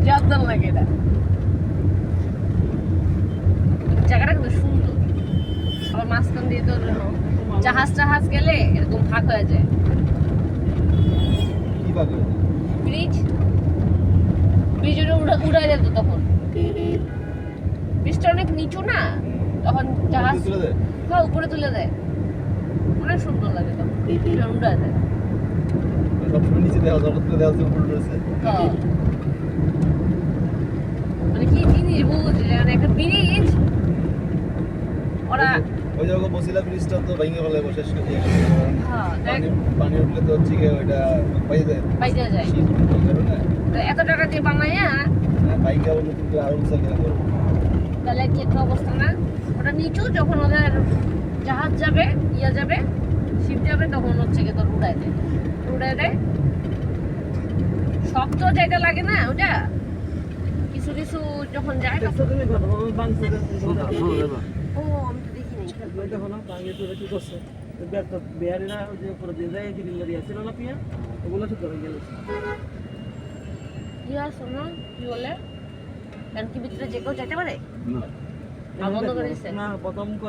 জানতাম লাগে এটা জায়গাটা কিন্তু সুন্দর আবার মাঝখান দিয়ে তো জাহাজ গেলে এরকম ফাঁক হয়ে যায় ব্রিজের উড়াই যেত তখন ব্রিজটা অনেক নিচু না তখন জাহাজ হ্যাঁ উপরে তুলে দেয় অনেক সুন্দর লাগে তখন উড়াই দেয় মানে কি জিনিস বুঝলি মানে একটা ব্রিজ ওরা ওই জায়গা বসিলা ব্রিজটা তো ভেঙে গেলে শেষ করে দিয়ে পানি উঠলে তো হচ্ছে গিয়ে ওইটা পাইতে যায় তো এত টাকা দিয়ে বানাইয়া বাইকে আবার নতুন করে আরো উঁচা করে করবো তাহলে কি একটা অবস্থা না ওটা নিচু যখন ওদের জাহাজ যাবে যাবে শিপ যাবে তখন হচ্ছে কি তোর উড়াই দেয় সব তো জায়গা লাগে না ওটা কিছু কিছু যখন যায় ও আমি তো দেখিনি দেখো না আগে তো কি করছে বিহারিরা যে করে দিয়ে যায় গ্রিন গাড়ি ছিল না পিয়া ওগুলো তো ধরে গেল কি আছে না কি বলে কারণ কি ভিতরে যে কেউ যেতে পারে না বন্ধ করে দিছে না প্রথম